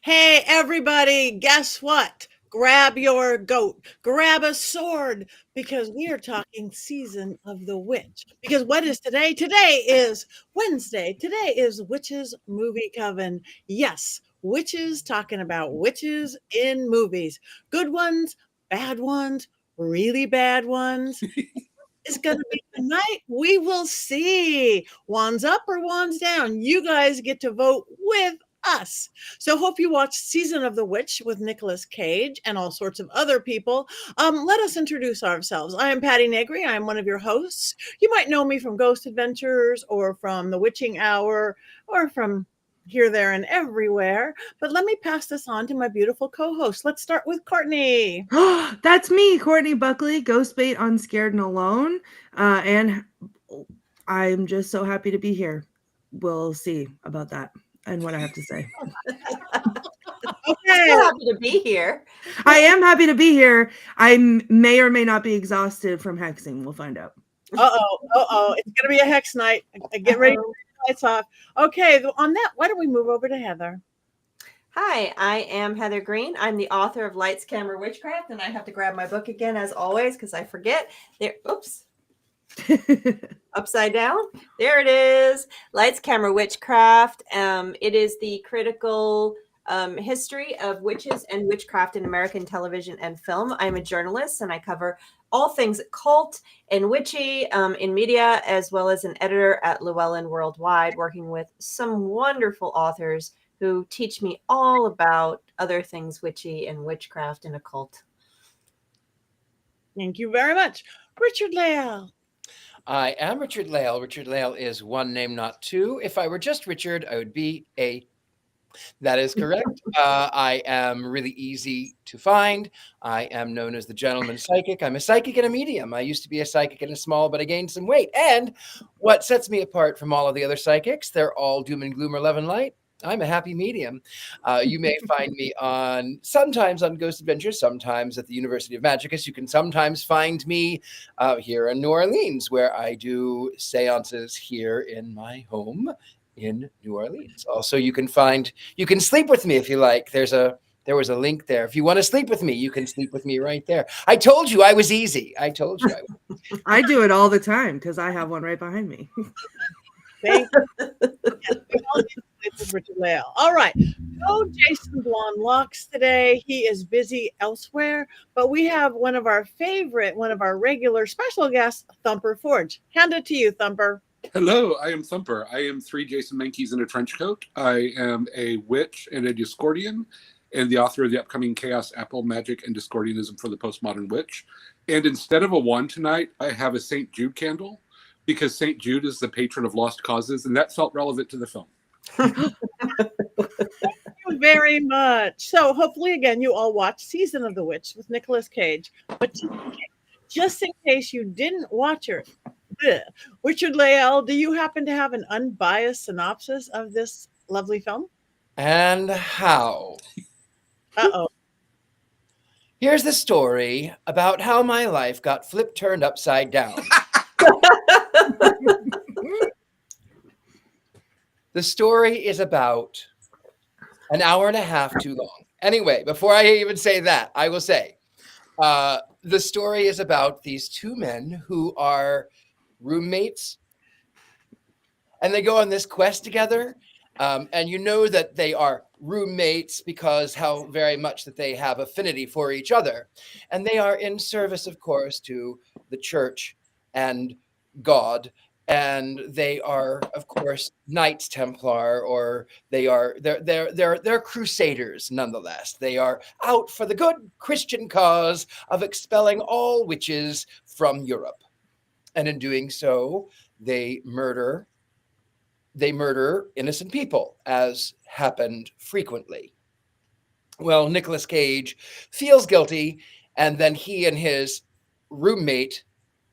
Hey, everybody, guess what? Grab your goat, grab a sword, because we are talking season of the witch. Because what is today? Today is Wednesday. Today is Witches Movie Coven. Yes, witches talking about witches in movies. Good ones, bad ones, really bad ones. It's going to be tonight. We will see. Wands up or wands down. You guys get to vote with us. So hope you watch Season of the Witch with Nicolas Cage and all sorts of other people. Let us introduce ourselves. I am Patti Negri. I am one of your hosts. You might know me from Ghost Adventures or from The Witching Hour or from here, there, and everywhere. But let me pass this on to my beautiful co-host. Let's start with Courtney. That's me, Courtney Buckley, Ghost Bait on Scared and Alone. And I'm just so happy to be here. We'll see about that and what I have to say. Okay. So happy to be here. I am happy to be here. I may or may not be exhausted from hexing. We'll find out. It's going to be a hex night. Get ready to turn the lights off. Okay, on that, why don't we move over to Heather? Hi, I am Heather Greene. I'm the author of Lights, Camera, Witchcraft, and I have to grab my book again, as always, because I forget. There, oops. Upside down. There it is. Lights, Camera, Witchcraft. It is the critical history of witches and witchcraft in American television and film. I'm a journalist, and I cover all things cult and witchy in media, as well as an editor at Llewellyn Worldwide, working with some wonderful authors who teach me all about other things witchy and witchcraft and occult. Thank you very much. Richard-Lael. I am Richard-Lael. Richard-Lael is one name, not two. If I were just Richard, I would be a... That is correct. I am really easy to find. I am known as the gentleman psychic. I'm a psychic and a medium. I used to be a psychic and a small, but I gained some weight. And what sets me apart from all of the other psychics, they're all doom and gloom or love and light. I'm a happy medium. You may find me sometimes on Ghost Adventures, sometimes at the University of Magicus. You can sometimes find me here in New Orleans, where I do seances here in my home in New Orleans. Also, you can sleep with me if you like. There was a link there. If you want to sleep with me, you can sleep with me right there. I told you I was easy. I told you I was. I do it all the time because I have one right behind me. Thank you. Richard-Lael. All right. No Jason Blonde Locks today. He is busy elsewhere, but we have one of our regular special guests, Thumper Forge. Hand it to you, Thumper. Hello, I am Thumper. I am 3 Jason Menkeys in a trench coat. I am a witch and a Discordian, and the author of the upcoming Chaos Apple Magic and Discordianism for the Postmodern Witch. And instead of a wand tonight, I have a St. Jude candle, because St. Jude is the patron of lost causes, and that felt relevant to the film. Thank you very much. So hopefully, again, you all watch Season of the Witch with Nicolas Cage. But just in case you didn't watch it, Richard-Lael, do you happen to have an unbiased synopsis of this lovely film? And how? Uh-oh. Here's the story about how my life got turned upside down. The story is about an hour and a half too long. Anyway, before I even say that, I will say the story is about these two men who are roommates, and they go on this quest together. And you know that they are roommates because how very much that they have affinity for each other. And they are in service, of course, to the church and God. And they are, of course, Knights Templar, or they're crusaders nonetheless. They are out for the good Christian cause of expelling all witches from Europe. And in doing so, they murder innocent people, as happened frequently. Well, Nicolas Cage feels guilty, and then he and his roommate,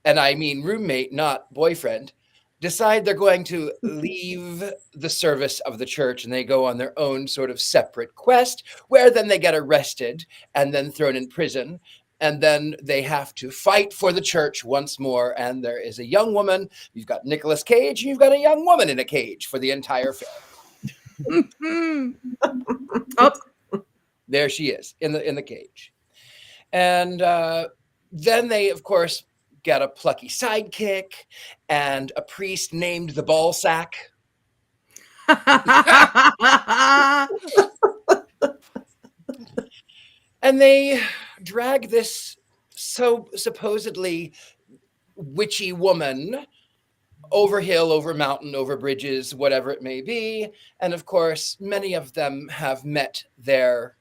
and I mean roommate, not boyfriend, decide they're going to leave the service of the church, and they go on their own sort of separate quest, where then they get arrested and then thrown in prison. And then they have to fight for the church once more. And there is a young woman. You've got Nicolas Cage, and you've got a young woman in a cage for the entire film. There she is in the cage. And then they, of course, get a plucky sidekick and a priest named the ball sack. And they drag this supposedly witchy woman over hill, over mountain, over bridges, whatever it may be. And of course, many of them have met their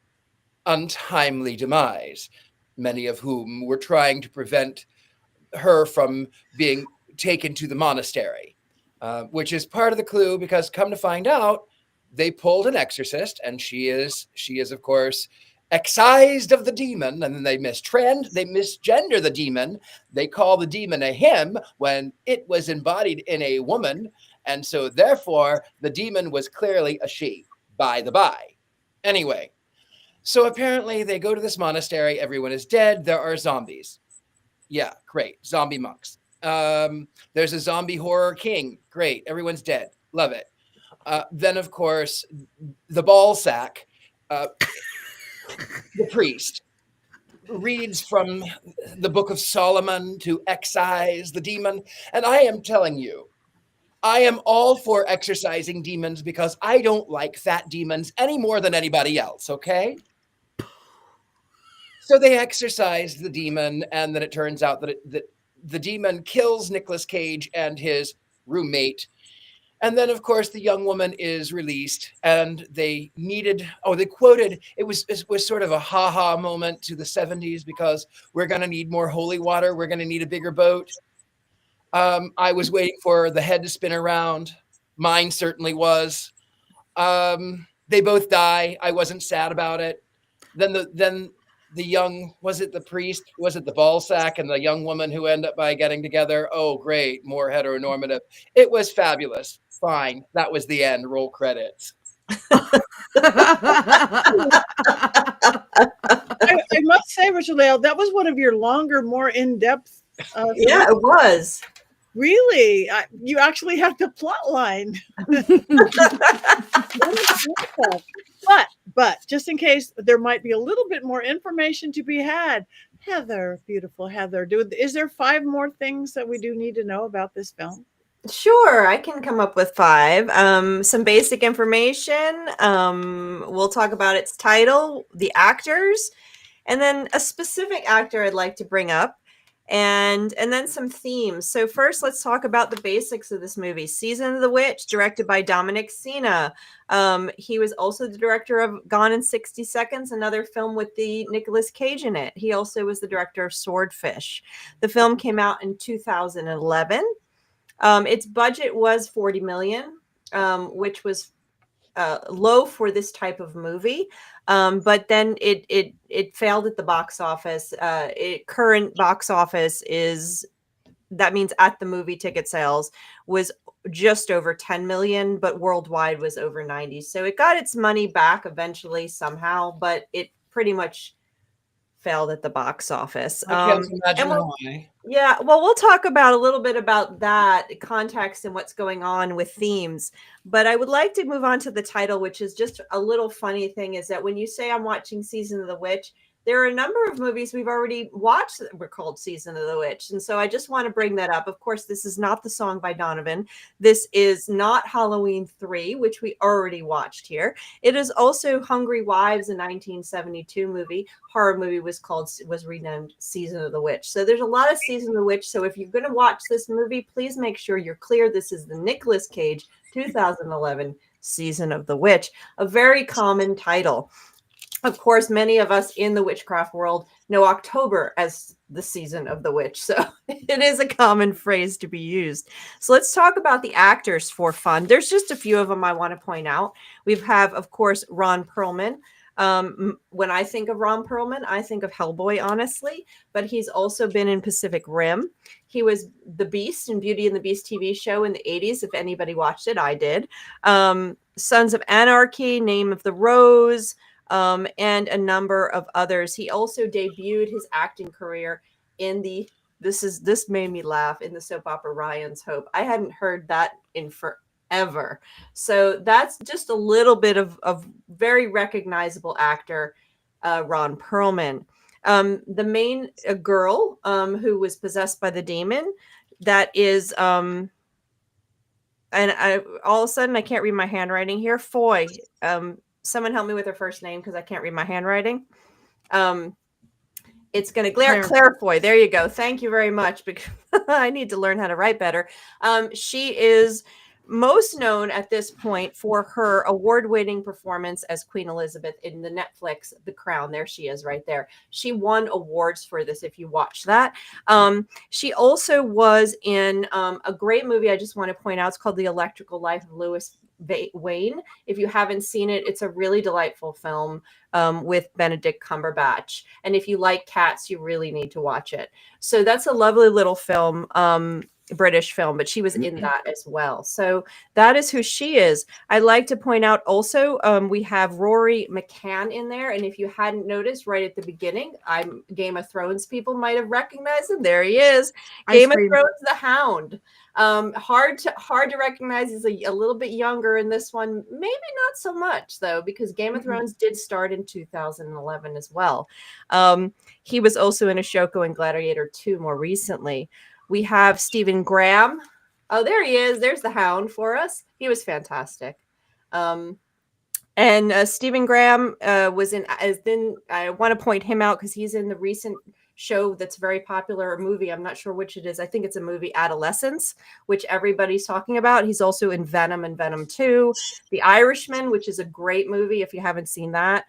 untimely demise, many of whom were trying to prevent her from being taken to the monastery, which is part of the clue, because come to find out, they pulled an exorcist, and she is, of course, excised of the demon, and then they misgender the demon. They call the demon a him when it was embodied in a woman, and so therefore the demon was clearly a she, by the by. Anyway, so apparently they go to this monastery, everyone is dead, there are zombies. Yeah, great, zombie monks. There's a zombie horror king, great, everyone's dead, love it. Then of course, the ball sack, the priest, reads from the Book of Solomon to excise the demon. And I am telling you, I am all for exorcising demons, because I don't like fat demons any more than anybody else, okay? So they exorcise the demon, and then it turns out that the demon kills Nicolas Cage and his roommate. And then, of course, the young woman is released, and they quoted, it was sort of a ha-ha moment to the 70s, because we're going to need more holy water. We're going to need a bigger boat. I was waiting for the head to spin around. Mine certainly was. They both die. I wasn't sad about it. Then the young, was it the priest? Was it the ball sack and the young woman who end up by getting together? Oh, great. More heteronormative. It was fabulous. Fine. That was the end. Roll credits. I must say, Richard-Lael, that was one of your longer, more in-depth. Yeah, it was. Really? You actually have the plot line. But just in case there might be a little bit more information to be had, Heather, beautiful Heather, is there 5 more things that we do need to know about this film? Sure, I can come up with 5. Some basic information. We'll talk about its title, the actors, and then a specific actor I'd like to bring up, and then some themes. So first, let's talk about the basics of this movie. Season of the Witch, directed by Dominic Sena. He was also the director of Gone in 60 Seconds, another film with the Nicolas Cage in it. He also was the director of Swordfish. The film came out in 2011. Its budget was $40 million, which was low for this type of movie. But then it failed at the box office. Current box office that means at the movie ticket sales was just over 10 million, but worldwide was over 90. So it got its money back eventually somehow, but it pretty much failed at the box office. I can't imagine why. Yeah, well, we'll talk about a little bit about that context and what's going on with themes. But I would like to move on to the title, which is just a little funny thing, is that when you say I'm watching Season of the Witch, there are a number of movies we've already watched that were called Season of the Witch. And so I just want to bring that up. Of course, this is not The Song by Donovan. This is not Halloween 3, which we already watched here. It is also Hungry Wives, a 1972 horror movie was renamed Season of the Witch. So there's a lot of Season of the Witch. So if you're going to watch this movie, please make sure you're clear. This is the Nicolas Cage 2011 Season of the Witch, a very common title. Of course, many of us in the witchcraft world know October as the season of the witch. So it is a common phrase to be used. So let's talk about the actors for fun. There's just a few of them I want to point out. We have, of course, Ron Perlman. When I think of Ron Perlman, I think of Hellboy, honestly, but he's also been in Pacific Rim. He was the Beast in Beauty and the Beast TV show in the 80s. If anybody watched it, I did. Sons of Anarchy, Name of the Rose, and a number of others. He also debuted his acting career in this made me laugh, in the soap opera Ryan's Hope. I hadn't heard that in forever. So that's just a little bit of very recognizable actor. Ron Perlman. The main girl who was possessed by the demon, that is, and I all of a sudden I can't read my handwriting here. Foy. Someone help me with her first name because I can't read my handwriting. It's going to Claire Foy. There you go. Thank you very much, because I need to learn how to write better. She is most known at this point for her award-winning performance as Queen Elizabeth in the Netflix The Crown. There she is right there. She won awards for this if you watch that. She also was in a great movie I just want to point out. It's called The Electrical Life of Louis Wayne. If you haven't seen it, it's a really delightful film with Benedict Cumberbatch. And if you like cats, you really need to watch it. So that's a lovely little film. British film, but she was in that as well. So that is who she is. I'd like to point out also, we have Rory McCann in there. And if you hadn't noticed right at the beginning, Game of Thrones people might have recognized him. There he is. Game of Thrones, the Hound. Hard to recognize. He's a little bit younger in this one. Maybe not so much though, because Game of Thrones did start in 2011 as well. He was also in Ashoka and Gladiator 2 more recently. We have Stephen Graham. Oh, there he is. There's the Hound for us. He was fantastic. And Stephen Graham was in, I want to point him out because he's in the recent show that's very popular, a movie. I'm not sure which it is. I think it's a movie, Adolescence, which everybody's talking about. He's also in Venom and Venom 2. The Irishman, which is a great movie if you haven't seen that.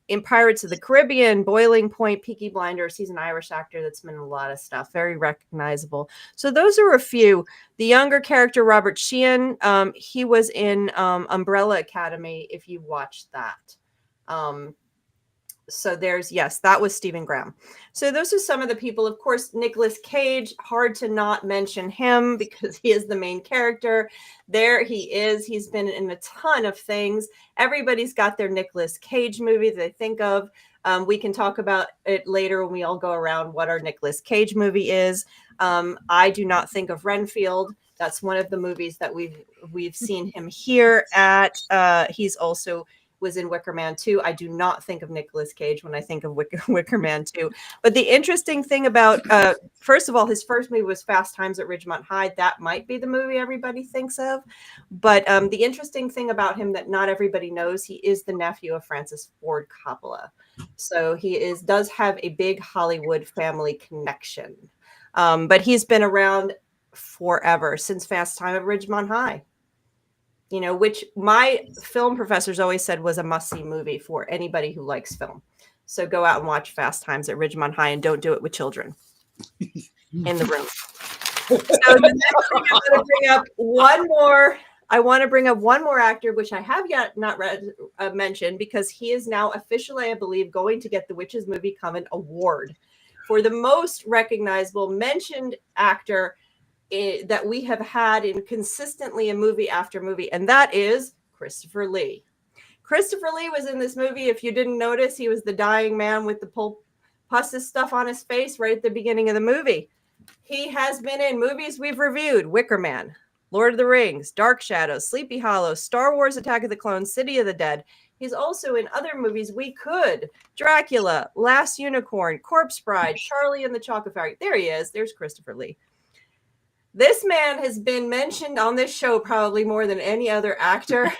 In Pirates of the Caribbean, Boiling Point, Peaky Blinders. He's an Irish actor that's been in a lot of stuff. Very recognizable. So those are a few. The younger character, Robert Sheehan, he was in Umbrella Academy, if you watched that. So yes, that was Stephen Graham. So those are some of the people. Of course, Nic Cage, hard to not mention him because he is the main character. There he is. He's been in a ton of things. Everybody's got their Nic Cage movie they think of. We can talk about it later when we all go around what our Nic Cage movie is. I do not think of Renfield. That's one of the movies that we've seen him here at. He's also was in Wicker Man 2. I do not think of Nic Cage when I think of Wicker Man 2. But the interesting thing about, first of all, his first movie was Fast Times at Ridgemont High. That might be the movie everybody thinks of. But the interesting thing about him that not everybody knows, he is the nephew of Francis Ford Coppola. So he does have a big Hollywood family connection. But he's been around forever, since Fast Time at Ridgemont High. You know, which my film professors always said was a must-see movie for anybody who likes film. So go out and watch Fast Times at Ridgemont High, and don't do it with children in the room. So the next thing I'm going to bring up one more. I want to bring up one more actor, which I have yet not mentioned, because he is now officially, I believe, going to get the Witches Movie Coven Award for the most recognizable mentioned actor that we have had in consistently in movie after movie, and that is Christopher Lee. Christopher Lee was in this movie. If you didn't notice, he was the dying man with the pus stuff on his face right at the beginning of the movie. He has been in movies we've reviewed: Wicker Man, Lord of the Rings, Dark Shadows, Sleepy Hollow, Star Wars Attack of the Clones, City of the Dead. He's also in other movies we could: Dracula, Last Unicorn, Corpse Bride, Charlie and the Chocolate Factory. There he is. There's Christopher Lee. This man has been mentioned on this show probably more than any other actor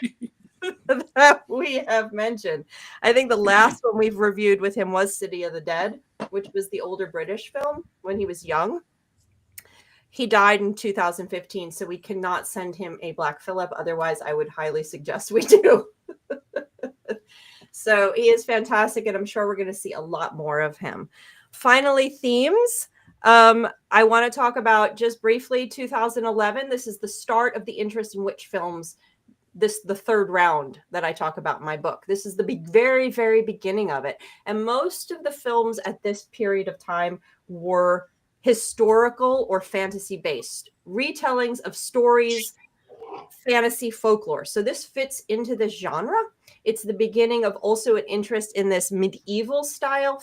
that we have mentioned. I think the last one we've reviewed with him was City of the Dead, which was the older British film when he was young. He died in 2015, so we cannot send him a Black Phillip. Otherwise, I would highly suggest we do. So he is fantastic, and I'm sure we're going to see a lot more of him. Finally, themes. I want to talk about just briefly 2011. This is the start of the interest in witch films. The third round that I talk about in my book. This is the very, very beginning of it. And most of the films at this period of time were historical or fantasy based retellings of stories, fantasy folklore. So this fits into this genre. It's the beginning of also an interest in this medieval style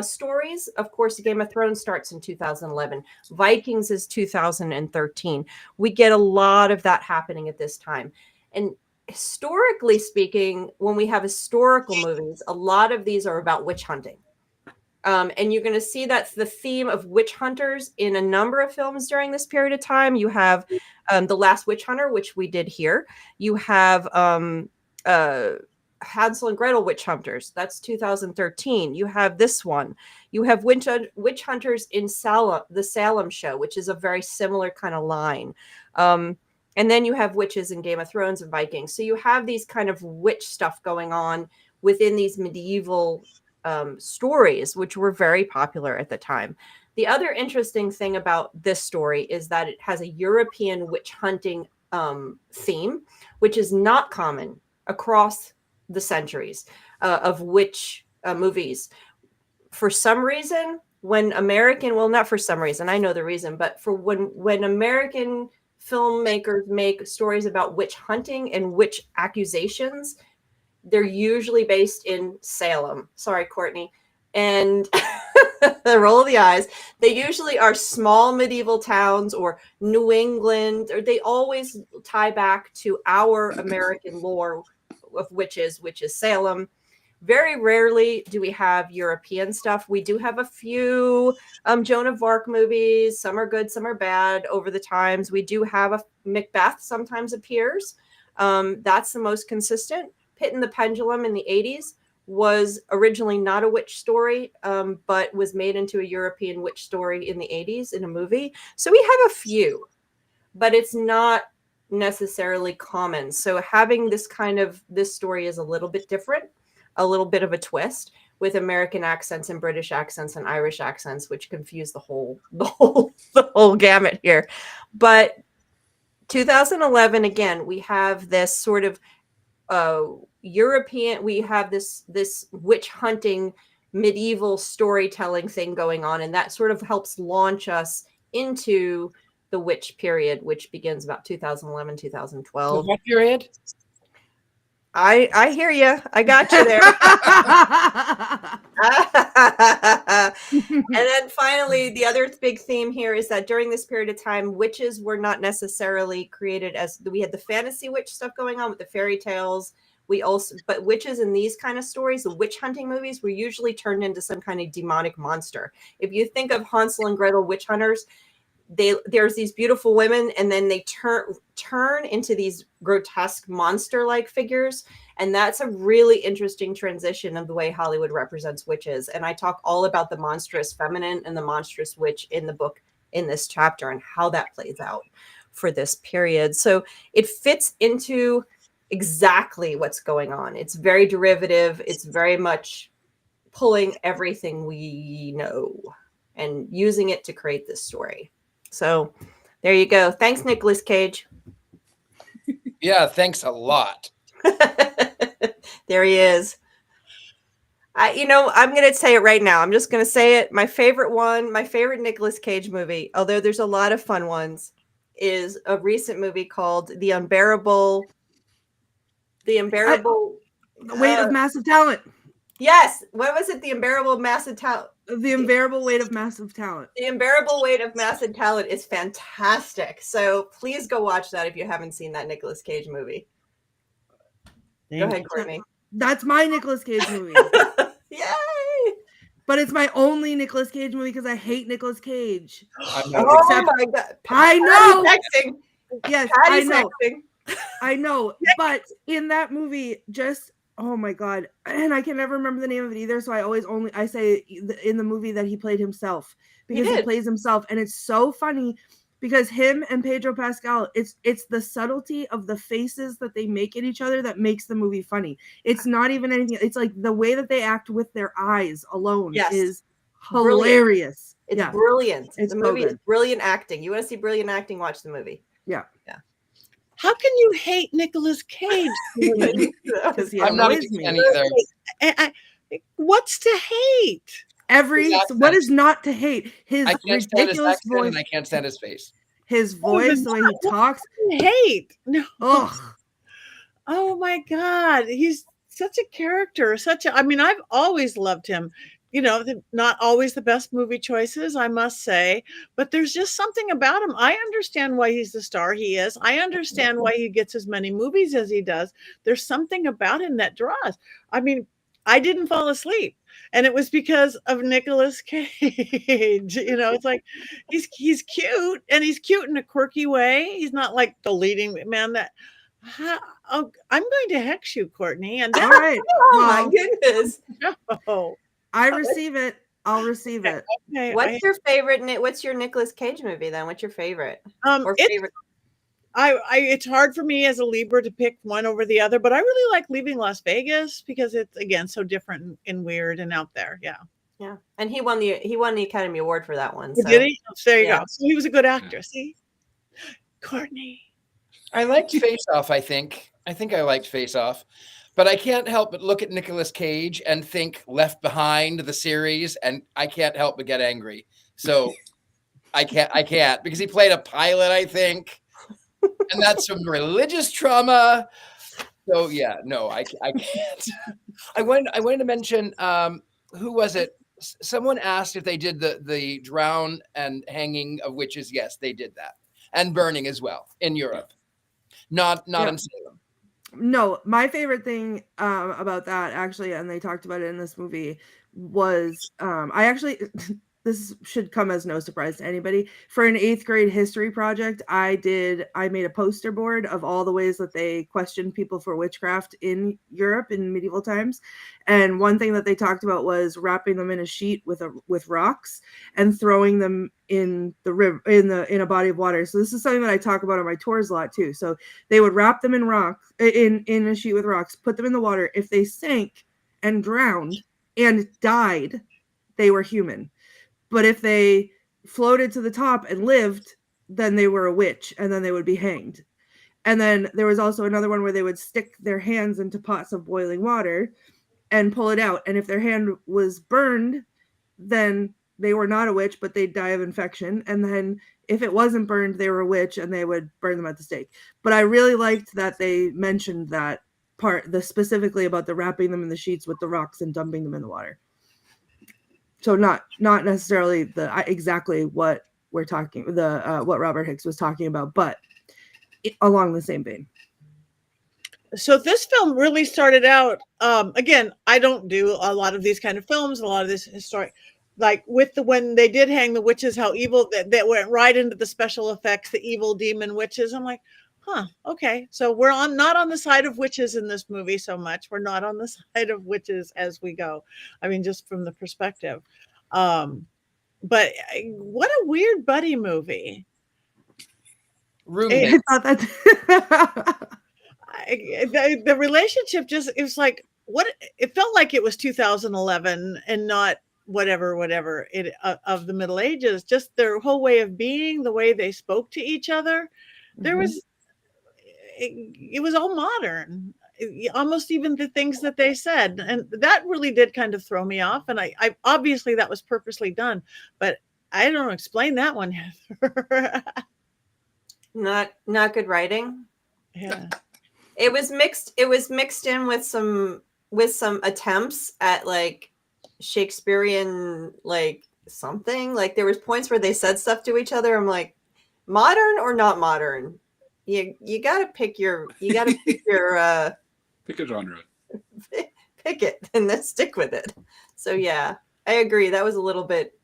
stories. Of course, Game of Thrones starts in 2011. Vikings is 2013. We get a lot of that happening at this time. And historically speaking, when we have historical movies, a lot of these are about witch hunting. And you're going to see that's the theme of witch hunters in a number of films during this period of time. You have The Last Witch Hunter, which we did here. You have Hansel and Gretel Witch Hunters. That's 2013. You have this one. You have Witch Hunters in Salem, the Salem Show, which is a very similar kind of line. And then you have witches in Game of Thrones and Vikings. So you have these kind of witch stuff going on within these medieval stories, which were very popular at the time. The other interesting thing about this story is that it has a European witch hunting theme, which is not common across the centuries of witch movies. For some reason, when American, well, not for some reason, I know the reason, but for when American filmmakers make stories about witch hunting and witch accusations, they're usually based in Salem. Sorry, Courtney. And the roll of the eyes. They usually are small medieval towns or New England, or they always tie back to our American lore of witches, which is Salem. Very rarely do we have European stuff. We do have a few Joan of Arc movies. Some are good, some are bad over the times. We do have a Macbeth sometimes appears. That's the most consistent. Pit and the Pendulum in the 80s was originally not a witch story, but was made into a European witch story in the 80s in a movie. So we have a few, but it's not necessarily common. So having this story is a little bit different, a little bit of a twist with American accents and British accents and Irish accents, which confuse the whole gamut here. But 2011, again, we have this sort of European, we have this witch hunting medieval storytelling thing going on, and that sort of helps launch us into the witch period, which begins about 2011, 2012. What period? I hear you. I got you there. And then finally, the other big theme here is that during this period of time, witches were not necessarily created as we had the fantasy witch stuff going on with the fairy tales. But witches in these kind of stories, the witch hunting movies, were usually turned into some kind of demonic monster. If you think of Hansel and Gretel witch hunters, there's these beautiful women, and then they turn into these grotesque monster-like figures. And that's a really interesting transition of the way Hollywood represents witches. And I talk all about the monstrous feminine and the monstrous witch in the book in this chapter and how that plays out for this period. So it fits into exactly what's going on. It's very derivative. It's very much pulling everything we know and using it to create this story. So there you go. Thanks, Nicolas Cage. Yeah, thanks a lot. There he is. I'm going to say it right now. I'm just going to say it. My favorite Nicolas Cage movie, although there's a lot of fun ones, is a recent movie called The Unbearable Weight of Massive Talent. Yes. What was it? The Unbearable Massive Talent. The Unbearable Weight of Massive Talent. The Unbearable Weight of Massive Talent is fantastic. So please go watch that if you haven't seen that Nicolas Cage movie. Go ahead, Courtney. That's my Nicolas Cage movie. Yay! But it's my only Nicolas Cage movie because I hate Nicolas Cage. Oh my God. I know. Texting. Yes, Patty's I know. texting. I know. But in that movie, oh my God. And I can never remember the name of it either. So I say in the movie that he played himself because he plays himself. And it's so funny because him and Pedro Pascal, it's the subtlety of the faces that they make at each other that makes the movie funny. It's not even anything. It's like the way that they act with their eyes alone is hilarious. It's brilliant. It's the so movie good. is brilliant acting. You want to see brilliant acting? Watch the movie. Yeah. How can you hate Nicolas Cage? Because he I'm not a annoys me. fan either. What's to hate? What is not to hate? His I can't stand his ridiculous accent voice. and I can't stand his face. His voice, the way he talks. Hate. No. Ugh. Oh my God. He's such a character. I've always loved him. not always the best movie choices, I must say, but there's just something about him. I understand why he's the star he is. I understand why he gets as many movies as he does. There's something about him that draws. I mean, I didn't fall asleep, and it was because of Nicolas Cage. It's like he's cute, and he's cute in a quirky way. He's not like the leading man that. Oh, I'm going to hex you, Courtney. And all right. Oh my goodness. No. I receive it. I'll receive it. Okay, What's your favorite? What's your Nicolas Cage movie then? What's your favorite? Favorite? It's hard for me as a Libra to pick one over the other, but I really like Leaving Las Vegas because it's again so different and weird and out there. Yeah. Yeah, and he won the Academy Award for that one. So. Did he? Oh, there you go. So he was a good actor. See, Courtney. I liked Face Off. I think I liked Face Off, but I can't help but look at Nicolas Cage and think Left Behind, the series, and I can't help but get angry. So I can't because he played a pilot, I think, and that's some religious trauma. So yeah, no, I can't. I wanted to mention who was it? Someone asked if they did the drown and hanging of witches. Yes, they did that, and burning as well in Europe. Not in Salem. No, my favorite thing about that actually, and they talked about it in this movie, was I actually this should come as no surprise to anybody. For an 8th grade history project, I made a poster board of all the ways that they questioned people for witchcraft in Europe in medieval times. And one thing that they talked about was wrapping them in a sheet with rocks and throwing them in the river in a body of water. So this is something that I talk about on my tours a lot too. So they would wrap them in a sheet with rocks, put them in the water. If they sank and drowned and died, they were human. But if they floated to the top and lived, then they were a witch, and then they would be hanged. And then there was also another one where they would stick their hands into pots of boiling water and pull it out. And if their hand was burned, then they were not a witch, but they'd die of infection. And then if it wasn't burned, they were a witch, and they would burn them at the stake. But I really liked that they mentioned that part, specifically about the wrapping them in the sheets with the rocks and dumping them in the water. So not necessarily exactly what we're talking, what Robert Hicks was talking about, but along the same vein. So this film really started out, again, I don't do a lot of these kind of films, a lot of this historic, like when they did hang the witches, how evil that went right into the special effects, the evil demon witches. I'm like, okay. So we're not on the side of witches in this movie so much. We're not on the side of witches as we go. I mean, just from the perspective. But what a weird buddy movie. Roommate. I thought that the relationship it was like, it felt like it was 2011 and not whatever of the Middle Ages. Just their whole way of being, the way they spoke to each other. There was, it was all modern, almost even the things that they said, and that really did kind of throw me off. And I obviously that was purposely done, but I don't explain that one, Heather. Not good writing. Yeah, it was mixed in with some attempts at like Shakespearean like something. Like there was points where they said stuff to each other. I'm like, modern or not modern? You gotta pick your pick a genre. Pick it and then stick with it. So yeah, I agree. That was a little bit.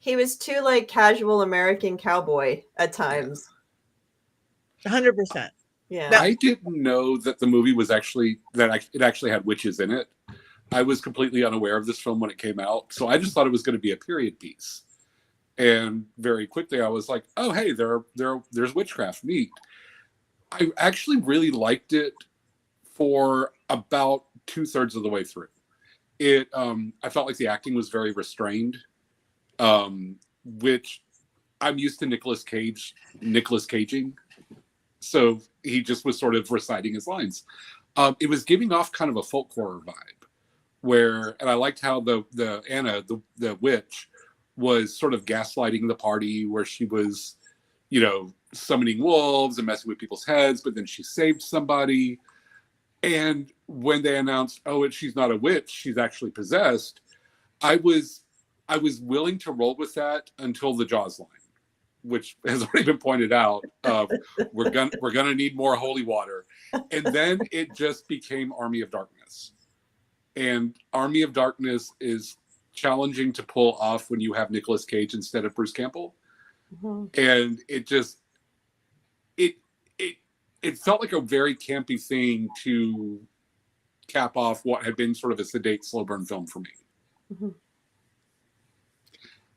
He was too like casual American cowboy at times. 100%. Yeah, I didn't know that the movie was it actually had witches in it. I was completely unaware of this film when it came out, so I just thought it was going to be a period piece. And very quickly, I was like, "Oh, hey, there's witchcraft. Neat." I actually really liked it for about 2/3 of the way through. I felt like the acting was very restrained, which I'm used to Nicolas Caging. So he just was sort of reciting his lines. It was giving off kind of a folk horror vibe, and I liked how the Anna, the witch, was sort of gaslighting the party, where she was, summoning wolves and messing with people's heads, but then she saved somebody. And when they announced, she's not a witch, she's actually possessed, I was willing to roll with that until the Jaws line, which has already been pointed out. We're gonna need more holy water, and then it just became Army of Darkness, and Army of Darkness is challenging to pull off when you have Nicolas Cage instead of Bruce Campbell, and it felt like a very campy thing to cap off what had been sort of a sedate, slow burn film for me.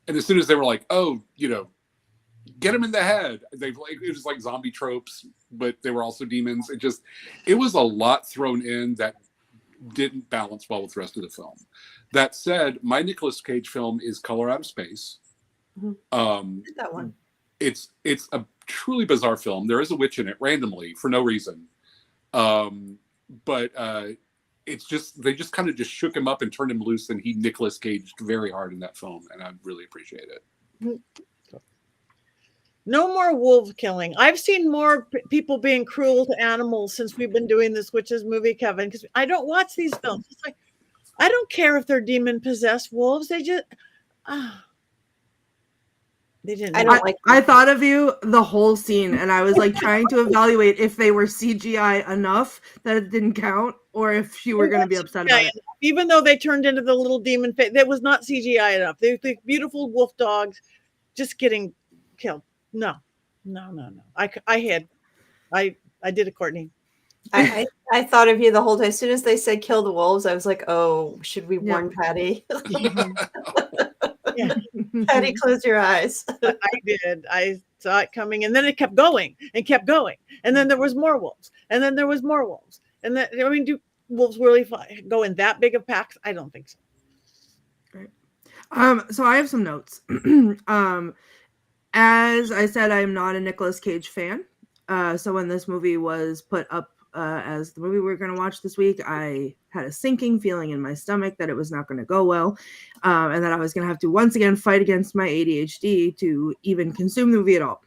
And as soon as they were like, oh, get him in the head, it was like zombie tropes, but they were also demons. It was a lot thrown in that didn't balance well with the rest of the film. That said, my Nicolas Cage film is Color Out of Space. That one. It's a truly bizarre film. There is a witch in it randomly for no reason. But it's just, they just kind of just shook him up and turned him loose, and he Nicolas Caged very hard in that film, and I really appreciate it. No more wolf killing. I've seen more people being cruel to animals since we've been doing this witches movie, Kevin, because I don't watch these films. It's like, I don't care if they're demon possessed wolves. They just they didn't. I thought of you the whole scene, and I was like trying to evaluate if they were CGI enough that it didn't count, or if you were going to be upset about it. Even though they turned into the little demon face, that was not CGI enough. They beautiful wolf dogs just getting killed. No. I did it, Courtney. I thought of you the whole time. As soon as they said kill the wolves, I was like, oh, should we warn Patti? Yeah. Patti, close your eyes. I did. I saw it coming, and then it kept going and kept going, and then there was more wolves, and then there was more wolves, and then do wolves really go in that big of packs? I don't think so. Right. So I have some notes. As I said, I am not a Nicolas Cage fan. So when this movie was put up as the movie we were going to watch this week, I had a sinking feeling in my stomach that it was not going to go well, and that I was going to have to once again fight against my ADHD to even consume the movie at all.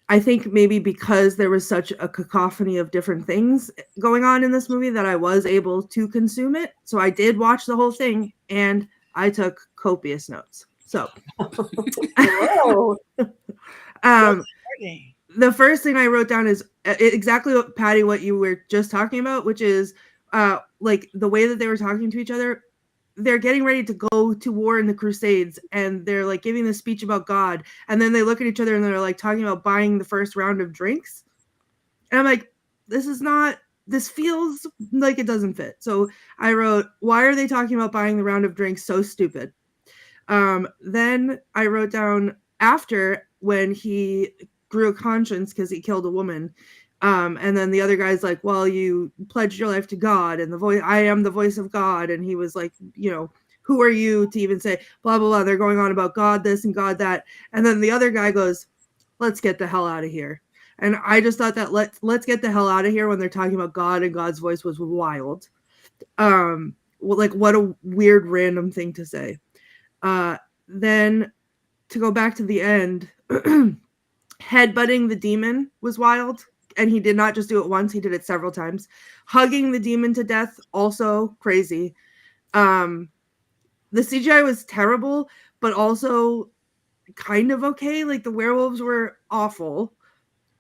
I think maybe because there was such a cacophony of different things going on in this movie that I was able to consume it. So I did watch the whole thing, and I took copious notes. So, the first thing I wrote down is exactly what Patti, what you were just talking about, which is like the way that they were talking to each other. They're getting ready to go to war in the Crusades, and they're like giving this speech about God, and then they look at each other and they're like talking about buying the first round of drinks. And I'm like, this feels like it doesn't fit. So I wrote, why are they talking about buying the round of drinks? So stupid. Then I wrote down after, when he grew a conscience because he killed a woman, and then the other guy's like, well, you pledged your life to God, and I am the voice of God, and he was like, who are you to even say blah blah blah? They're going on about God this and God that, and then the other guy goes, let's get the hell out of here. And I just thought that let's get the hell out of here when they're talking about God and God's voice was wild. Like, what a weird random thing to say. Then to go back to the end, headbutting the demon was wild, and he did not just do it once, he did it several times. Hugging the demon to death, also crazy. The CGI was terrible, but also kind of okay. Like, the werewolves were awful,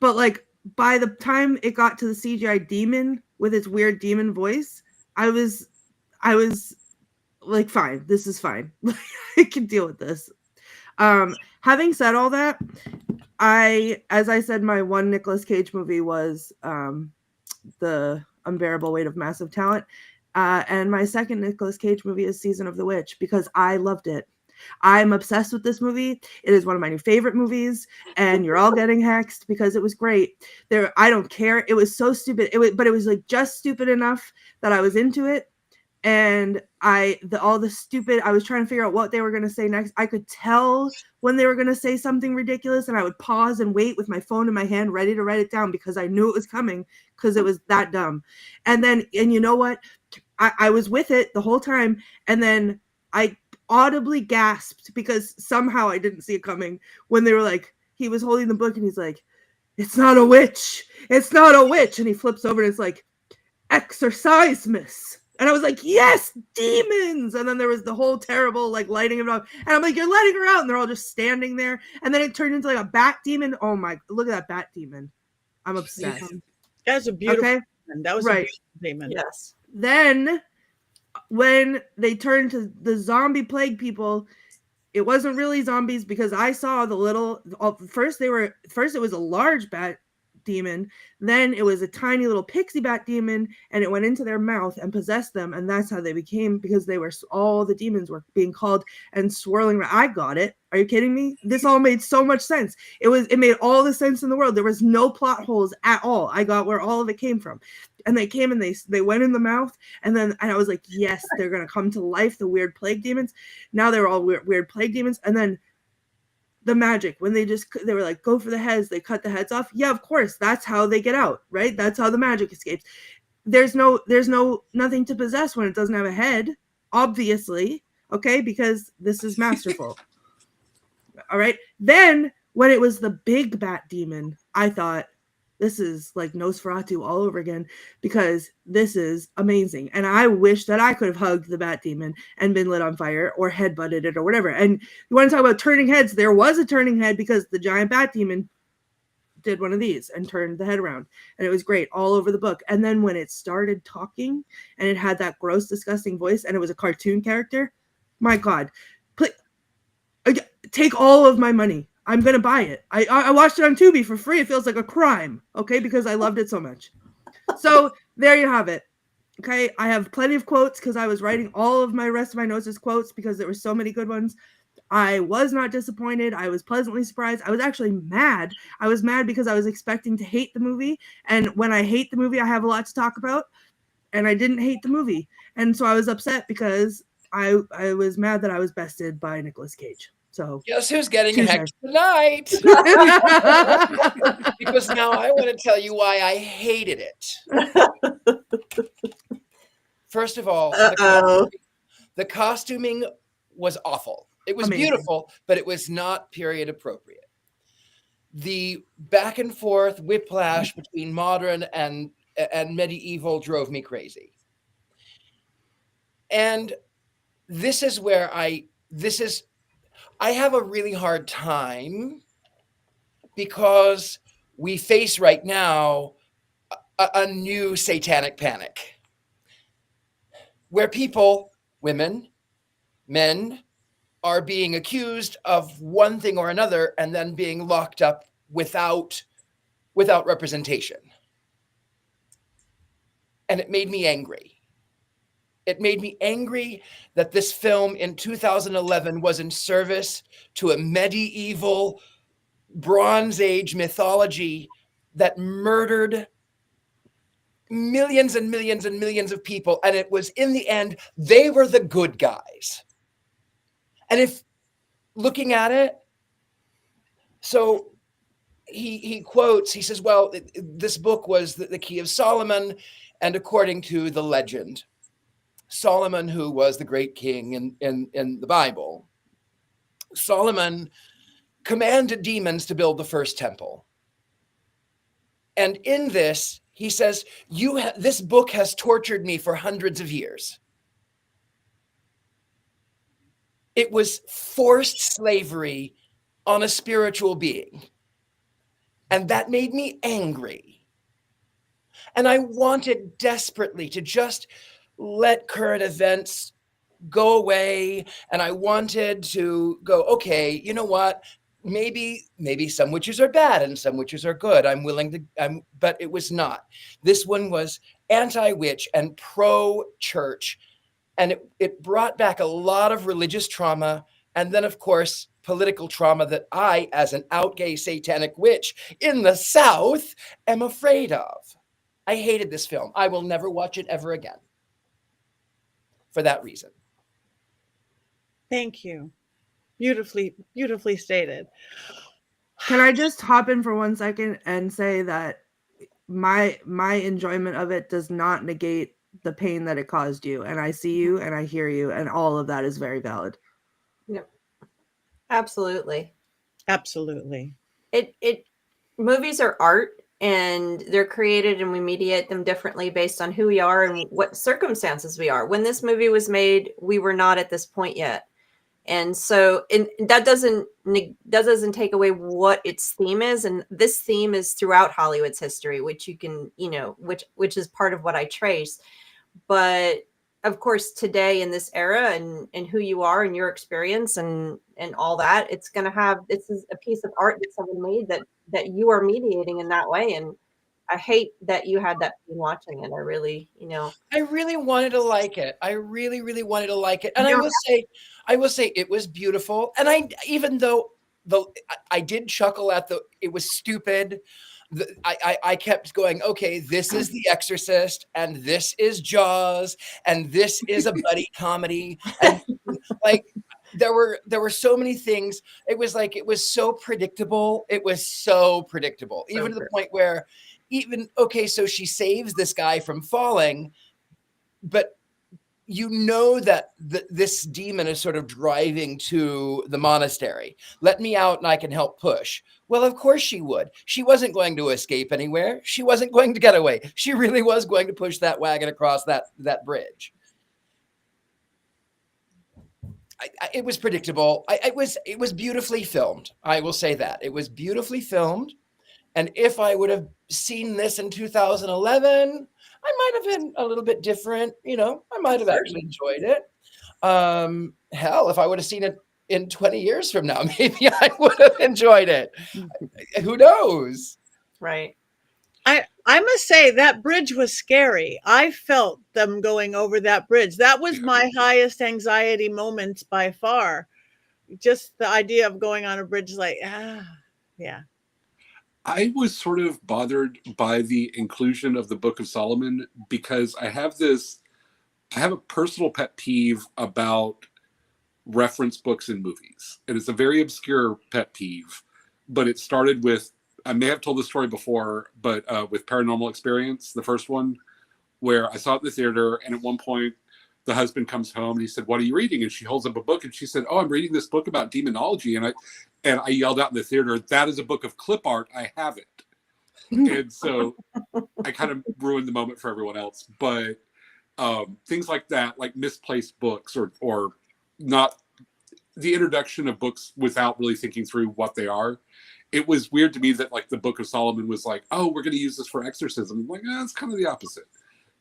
but like by the time it got to the CGI demon with its weird demon voice, I was like, fine, this is fine. I can deal with this. Having said all that, as I said, my one Nicolas Cage movie was The Unbearable Weight of Massive Talent. And my second Nicolas Cage movie is Season of the Witch, because I loved it. I'm obsessed with this movie. It is one of my new favorite movies, and you're all getting hexed because it was great. I don't care. It was so stupid. But it was like just stupid enough that I was into it. And I was trying to figure out what they were going to say next. I could tell when they were going to say something ridiculous, and I would pause and wait with my phone in my hand, ready to write it down, because I knew it was coming, because it was that dumb. And you know what? I was with it the whole time. And then I audibly gasped because somehow I didn't see it coming when they were like, he was holding the book and he's like, it's not a witch. It's not a witch. And he flips over and it's like, exercise, miss. And I was like, yes, demons. And then there was the whole terrible like lighting of it up. And I'm like, you're letting her out. And they're all just standing there. And then it turned into like a bat demon. Oh my, look at that bat demon. I'm obsessed. That's a beautiful Okay. demon. That was Right. a beautiful demon. Yes. Then when they turned to the zombie plague people, it wasn't really zombies because I saw the little, first it was a large bat demon, then it was a tiny little pixie bat demon, and it went into their mouth and possessed them, and that's how they became, because they were, all the demons were being called and swirling around. I got it. Are you kidding me? This all made so much sense. It made all the sense in the world. There was no plot holes at all. I got where all of it came from. And they came and they went in the mouth, and I was like, yes, they're gonna come to life, the weird plague demons. Now they're all weird plague demons. And then the magic, when they were like, go for the heads, they cut the heads off. Yeah, of course, that's how they get out, right? That's how the magic escapes. There's nothing to possess when it doesn't have a head, obviously, okay, because this is masterful. All right. Then when it was the big bat demon, I thought, this is like Nosferatu all over again, because this is amazing. And I wish that I could have hugged the bat demon and been lit on fire or headbutted it or whatever. And you want to talk about turning heads? There was a turning head because the giant bat demon did one of these and turned the head around. And it was great all over the book. And then when it started talking and it had that gross, disgusting voice and it was a cartoon character, my God, take all of my money. I'm going to buy it. I watched it on Tubi for free. It feels like a crime, okay, because I loved it so much. So there you have it. Okay, I have plenty of quotes because I was writing all of my rest of my notes as quotes because there were so many good ones. I was not disappointed. I was pleasantly surprised. I was actually mad. I was mad because I was expecting to hate the movie. And when I hate the movie, I have a lot to talk about. And I didn't hate the movie. And so I was upset because I was mad that I was bested by Nicolas Cage. So guess who's getting hecked tonight? Because now I want to tell you why I hated it. First of all, the costuming was awful. It was amazing. Beautiful, but it was not period appropriate. The back and forth whiplash between modern and medieval drove me crazy. And this is where I have a really hard time because we face right now a new satanic panic where people, women, men, are being accused of one thing or another and then being locked up without representation. And it made me angry. It made me angry that this film in 2011 was in service to a medieval Bronze Age mythology that murdered millions and millions and millions of people. And it was, in the end, they were the good guys. And if looking at it, so he quotes, he says, well, this book was the Key of Solomon. And according to the legend, Solomon, who was the great king in the Bible, Solomon commanded demons to build the first temple. And in this, he says, this book has tortured me for hundreds of years. It was forced slavery on a spiritual being. And that made me angry. And I wanted desperately to just let current events go away. And I wanted to go, okay, you know what? Maybe some witches are bad and some witches are good. But it was not. This one was anti-witch and pro-church. And it brought back a lot of religious trauma. And then, of course, political trauma that I, as an out gay satanic witch in the South, am afraid of. I hated this film. I will never watch it ever again. For that reason. Thank you. Beautifully, beautifully stated. Can I just hop in for 1 second and say that my enjoyment of it does not negate the pain that it caused you, and I see you and I hear you, and all of that is very valid. Yep. Absolutely. Absolutely. Movies are art, and they're created and we mediate them differently based on who we are and what circumstances we are. When this movie was made, we were not at this point yet. And so that doesn't take away what its theme is. And this theme is throughout Hollywood's history, which you can, which is part of what I trace. But of course, today in this era and who you are and your experience and all that, it's going to have, this is a piece of art that someone made that you are mediating in that way. And I hate that you had that pain watching it. I really wanted to like it. I really, really wanted to like it. And I will say it was beautiful. And even though I did chuckle at it was stupid. I kept going, okay, this is The Exorcist, and this is Jaws, and this is a buddy comedy. And like, there were so many things. It was so predictable. It was so predictable, even to the point where so she saves this guy from falling, but you know that this demon is sort of driving to the monastery. Let me out and I can help push. Well, of course she would. She wasn't going to escape anywhere. She wasn't going to get away. She really was going to push that wagon across that bridge. It was predictable. It was beautifully filmed. I will say that. It was beautifully filmed. And if I would have seen this in 2011, I might have been a little bit different. I might have actually enjoyed it. Hell, if I would have seen it in 20 years from now, maybe I would have enjoyed it. Who knows? Right. I must say that bridge was scary. I felt them going over that bridge. That was my highest anxiety moments by far. Just the idea of going on a bridge yeah. I was sort of bothered by the inclusion of the Book of Solomon because I have a personal pet peeve about reference books in movies. And it's a very obscure pet peeve, but it started with, I may have told this story before, but with Paranormal Experience, the first one, where I saw it in the theater, and at one point the husband comes home and he said, "What are you reading?" And she holds up a book and she said, "Oh, I'm reading this book about demonology." And I yelled out in the theater, "That is a book of clip art. I have it." And so I kind of ruined the moment for everyone else. But things like that, like misplaced books or not the introduction of books without really thinking through what they are. It was weird to me that like the Book of Solomon was like, "Oh, we're going to use this for exorcism." I'm like, it's kind of the opposite.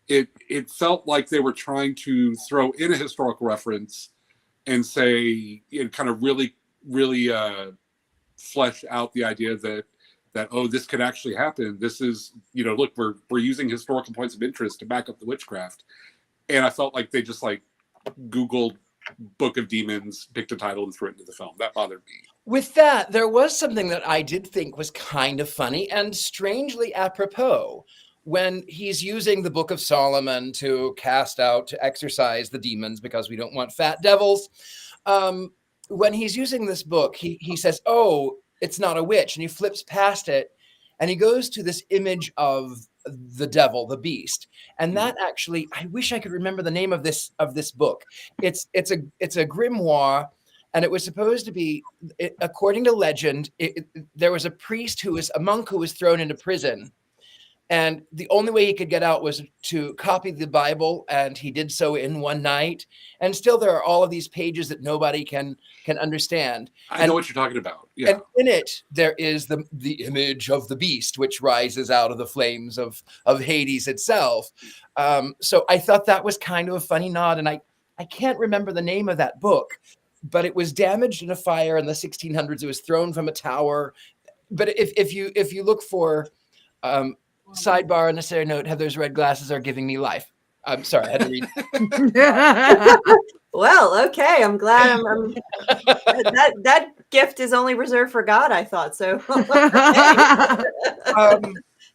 It felt like they were trying to throw in a historical reference and say, kind of really flesh out the idea that this could actually happen. This is, look, we're using historical points of interest to back up the witchcraft. And I felt like they just like Googled Book of Demons, picked a title and threw it into the film. That bothered me. With that, there was something that I did think was kind of funny and strangely apropos when he's using the Book of Solomon to exorcise the demons because we don't want fat devils. When he's using this book, he says, "Oh, it's not a witch." And he flips past it and he goes to this image of the devil, the beast. And that actually, I wish I could remember the name of this book. It's a grimoire. And it was supposed to be, according to legend, there was a monk who was thrown into prison. And the only way he could get out was to copy the Bible, and he did so in one night. And still there are all of these pages that nobody can understand. I know what you're talking about. Yeah. And in it, there is the image of the beast, which rises out of the flames of Hades itself. So I thought that was kind of a funny nod. And I can't remember the name of that book, but it was damaged in a fire in the 1600s. It was thrown from a tower. But if you look for... sidebar, unnecessary note, Heather's red glasses are giving me life. I'm sorry, I had to read. Well, okay. I'm glad that gift is only reserved for God, I thought. So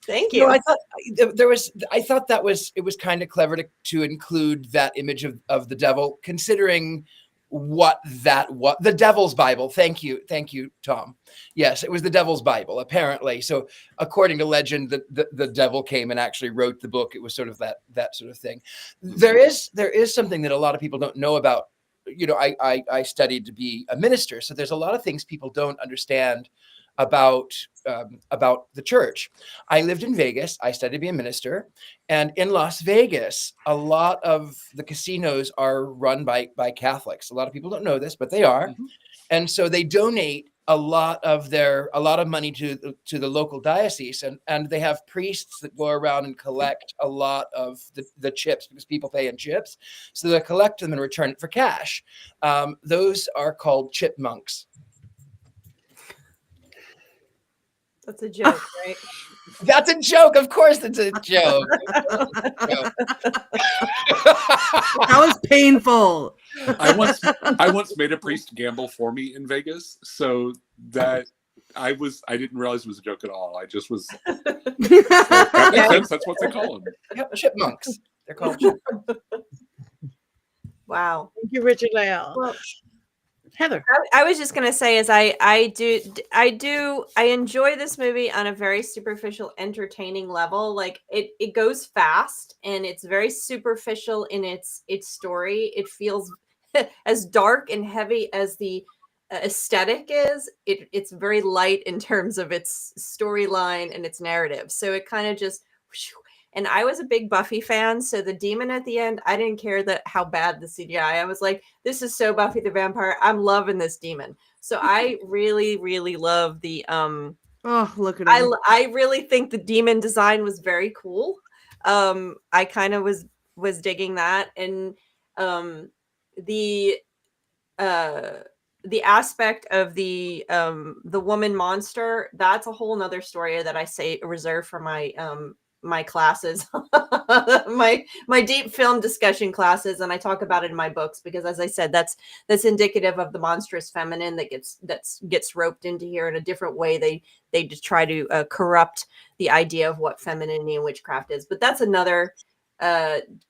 thank you. I thought it was kind of clever to include that image of the devil, considering what the Devil's Bible. Thank you, Tom. Yes, it was the Devil's Bible, apparently. So according to legend, the devil came and actually wrote the book. It was sort of that sort of thing. There is something that a lot of people don't know about. I studied to be a minister, so there's a lot of things people don't understand about the church. I lived in Vegas. I studied to be a minister, and in Las Vegas, a lot of the casinos are run by Catholics. A lot of people don't know this, but they are, and so they donate a lot of money to the local diocese, and they have priests that go around and collect a lot of the chips, because people pay in chips, so they collect them and return it for cash. Those are called chipmunks. That's a joke, right? That's a joke. Of course, it's a joke. That was painful. I once made a priest gamble for me in Vegas, so that I didn't realize it was a joke at all. I just was. That makes sense. That's what they call them. Yep, chipmunks. They're called chipmunks. Wow. Thank you, Richard-Lael. Well, Heather. I was just gonna say, I enjoy this movie on a very superficial, entertaining level. Like it goes fast and it's very superficial in its story. It feels as dark and heavy as the aesthetic is. It's very light in terms of its storyline and its narrative. So it kind of just. And I was a big Buffy fan, so the demon at the end, I didn't care how bad the CGI. I was like, this is so Buffy the Vampire. I'm loving this demon. So I really, really love the oh, look at him. I really think the demon design was very cool. I kind of was digging that, and the aspect of the woman monster, that's a whole nother story that I say reserve for my classes, my deep film discussion classes, and I talk about it in my books, because as I said, that's indicative of the monstrous feminine that gets roped into here in a different way. They just try to corrupt the idea of what femininity and witchcraft is, but that's another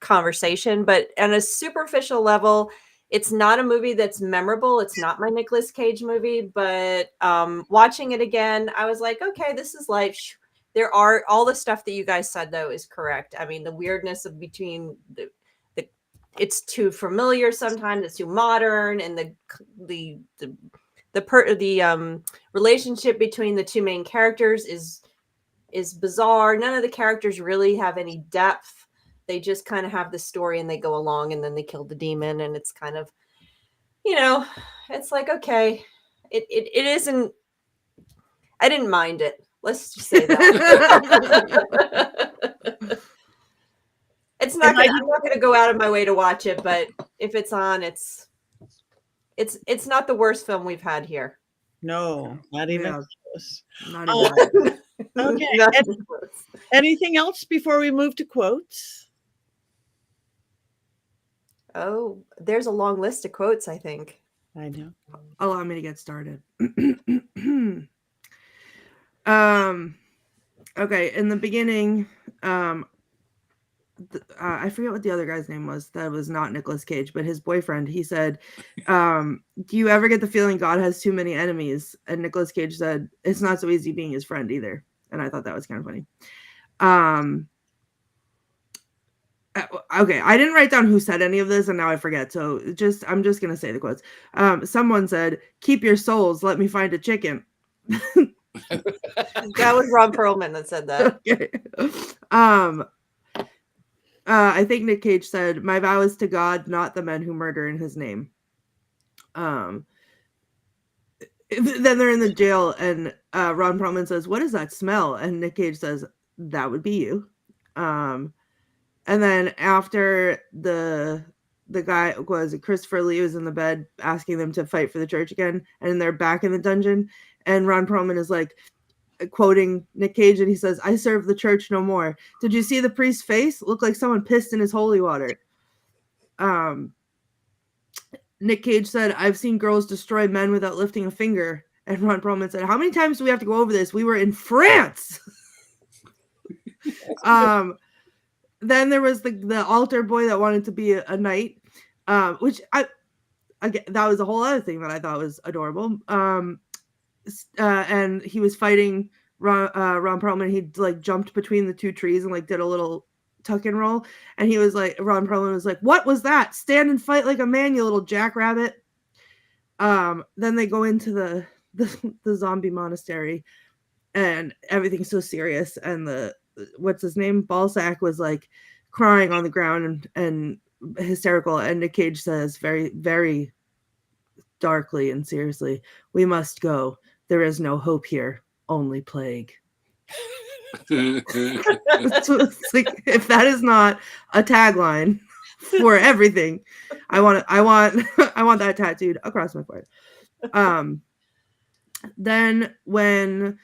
conversation. But on a superficial level, it's not a movie that's memorable. It's not my Nicolas Cage movie, but watching it again, I was like, okay, this is life. There are all the stuff that you guys said, though, is correct. I mean, the weirdness of between it's too familiar sometimes, it's too modern, and the relationship between the two main characters is bizarre. None of the characters really have any depth. They just kind of have the story and they go along, and then they kill the demon, and it's kind of, it's like, okay, it isn't. I didn't mind it. Let's just say that. I'm not going to go out of my way to watch it, but if it's on, it's not the worst film we've had here. No, not even close. Not even. Okay. Anything else before we move to quotes? Oh, there's a long list of quotes, I think. I know. Allow me to get started. Okay, in the beginning, I forget what the other guy's name was. That was not Nicolas Cage, but his boyfriend. He said, do you ever get the feeling God has too many enemies? And Nicolas Cage said, it's not so easy being his friend either. And I thought that was kind of funny. Okay, I didn't write down who said any of this, and now I forget. So I'm just going to say the quotes. Someone said, keep your souls, let me find a chicken. That was Ron Perlman that said that. Okay. I think Nic Cage said, my vow is to God, not the men who murder in his name. Then they're in the jail, and Ron Perlman says, what is that smell? And Nic Cage says, that would be you. And then after the guy was Christopher Lee was in the bed asking them to fight for the church again, and they're back in the dungeon, and Ron Perlman is like quoting Nic Cage, and he says, I serve the church no more. Did you see the priest's face? Looked like someone pissed in his holy water. Nic Cage said, I've seen girls destroy men without lifting a finger. And Ron Perlman said, how many times do we have to go over this? We were in France. Then there was the altar boy that wanted to be a knight, which that was a whole other thing that I thought was adorable. And he was fighting Ron Perlman. He like jumped between the two trees and like did a little tuck and roll. And he was like, Ron Perlman was like, what was that? Stand and fight like a man, you little jackrabbit. Then they go into the zombie monastery, and everything's so serious, and the what's his name, Balzac, was like crying on the ground and hysterical, and Nic Cage says very, very darkly and seriously, "We must go. There is no hope here, only plague." It's like, if that is not a tagline for everything, I want that tattooed across my forehead. Then when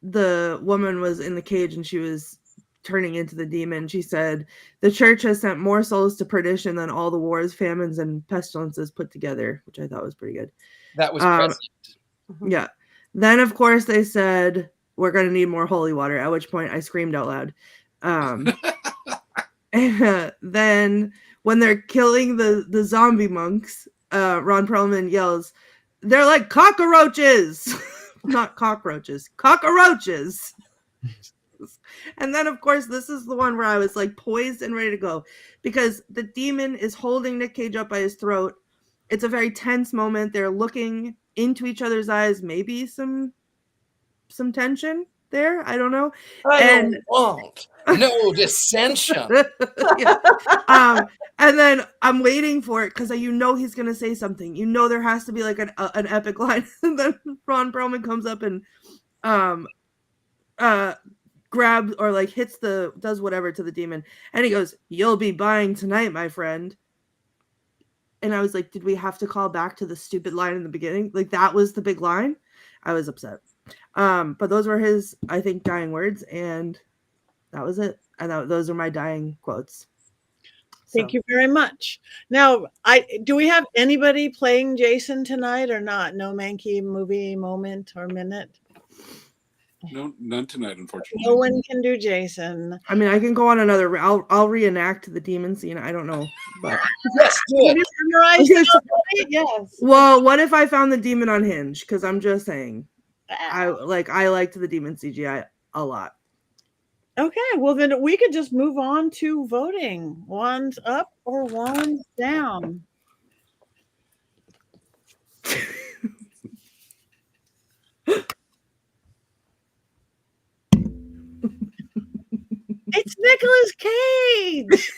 the woman was in the cage and she was turning into the demon, she said, "The church has sent more souls to perdition than all the wars, famines, and pestilences put together," which I thought was pretty good. That was prescient. Yeah. Then, of course, they said, "We're going to need more holy water," at which point I screamed out loud. Then when they're killing the zombie monks, Ron Perlman yells, "They're like cockroaches!" Not cockroaches, cockroaches. And then, of course, this is the one where I was like poised and ready to go, because the demon is holding Nic Cage up by his throat. It's a very tense moment. They're looking into each other's eyes, maybe some tension there. I don't know. I won't. No dissension. Yeah. And then I'm waiting for it because he's gonna say something. There has to be like an epic line. And then Ron Perlman comes up and grabs or like does whatever to the demon, and he goes, "You'll be buying tonight, my friend." And I was like, did we have to call back to the stupid line in the beginning? Like, that was the big line. I was upset. But those were his, I think, dying words, and that was it. And those are my dying quotes. Thank you very much. Now, do we have anybody playing Jason tonight or not? No Mankey movie moment or minute? No, none tonight, unfortunately. No one can do Jason. I mean, I can go on another. I'll reenact the demon scene. I don't know, but yes, do it. Yes. Well, what if I found the demon on Hinge? Because I'm just saying, I liked the demon CGI a lot. Okay, well then we could just move on to voting. Wands up or wands down? It's Nicolas Cage.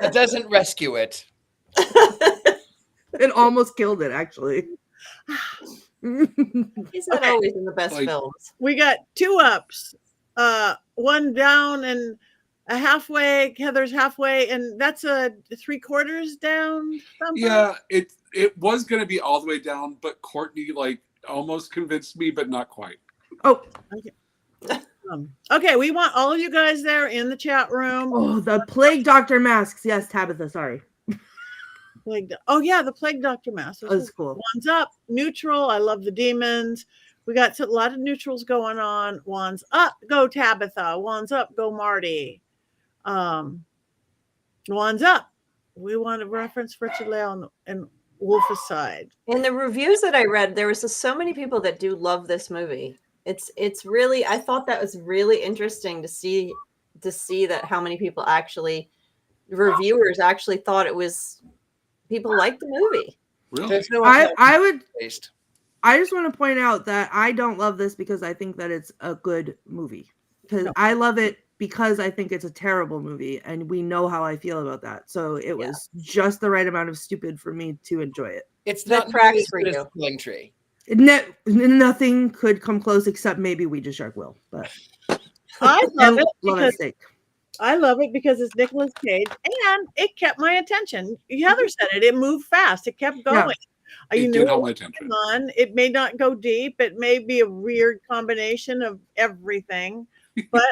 It doesn't rescue it. It almost killed it, actually. He's not always in the best films. We got 2 ups, 1 down, and a halfway. Heather's halfway, and that's a 3/4 down. Thumper. Yeah, it was going to be all the way down, but Courtney almost convinced me, but not quite. Oh, okay. Okay, we want all of you guys there in the chat room. Oh, the Plague Doctor masks. Yes, Tabitha, sorry. Oh, yeah, the Plague Doctor mask. That was cool. Wands up, neutral. I love the demons. We got a lot of neutrals going on. Wands up, go Tabitha. Wands up, go Marty. Wands up. We want to reference Richard-Lael and Wolficide. In the reviews that I read, there was so many people that do love this movie. It's really, I thought that was really interesting to see that how many people reviewers actually thought it was, people liked the movie. Really? I just want to point out that I don't love this because I think that it's a good movie. Because I love it because I think it's a terrible movie, and we know how I feel about that. So it was just the right amount of stupid for me to enjoy it. It's not tracks for you. Killing Tree. Nothing could come close except maybe Ouija Shark will. But I love it because it's Nicolas Cage, and it kept my attention. Heather said it. It moved fast. It kept going. Yeah. It did hold my attention. It may not go deep. It may be a weird combination of everything, but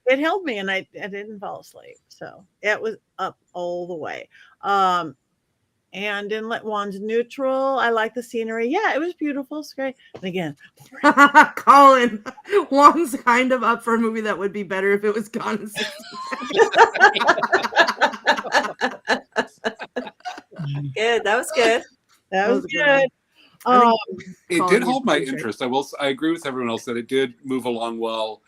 it held me, and I didn't fall asleep. So it was up all the way. And Inlet Wands neutral. I like the scenery. Yeah, it was beautiful. It's great. And again, Colin, Wands kind of up for a movie that would be better if it was gone in 60 Good. That was good. That was good. It did hold my interest. I agree with everyone else that it did move along well.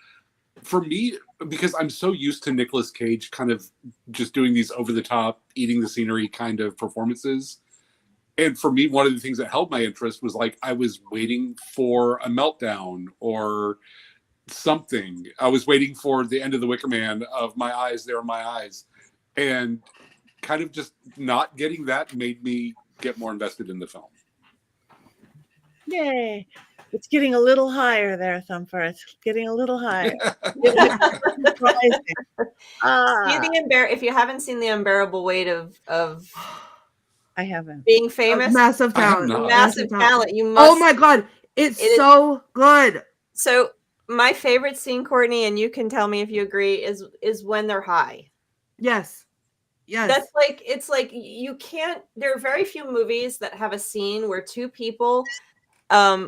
For me, because I'm so used to Nicolas Cage kind of just doing these over the top, eating the scenery kind of performances, And for me, one of the things that held my interest was like I was waiting for a meltdown or something. I was waiting for the end of the Wicker Man of my eyes, there are my eyes. And kind of just not getting that made me get more invested in the film. Yay. It's getting a little higher there, Thumper. It's getting a little higher. If you haven't seen The Unbearable Weight of I haven't. Being famous, Massive talent. Massive talent. You must. Oh my God. It's so good. So my favorite scene, Courtney, and you can tell me if you agree, is when they're high. Yes. Yes. That's like, it's like you can't, there are very few movies that have a scene where two people,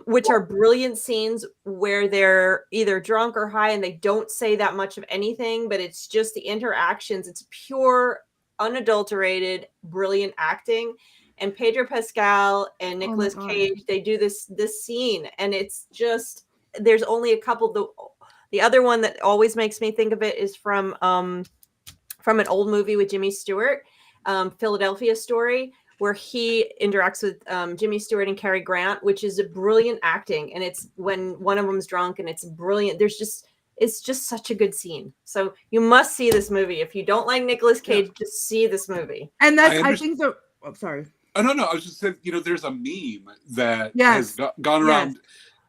which are brilliant scenes where they're either drunk or high and they don't say that much of anything, but it's just the interactions. It's pure, unadulterated, brilliant acting. And Pedro Pascal and Nicolas Cage, they do this scene, and it's just, there's only a couple. The other one that always makes me think of it is from an old movie with Jimmy Stewart, Philadelphia Story, where he interacts with Jimmy Stewart and Cary Grant, which is a brilliant acting. And it's when one of them's drunk, and it's brilliant. It's just such a good scene. So you must see this movie. If you don't like Nicolas Cage, just see this movie. And that's, I think the, sorry. Oh, no. I was just saying, there's a meme that has gone around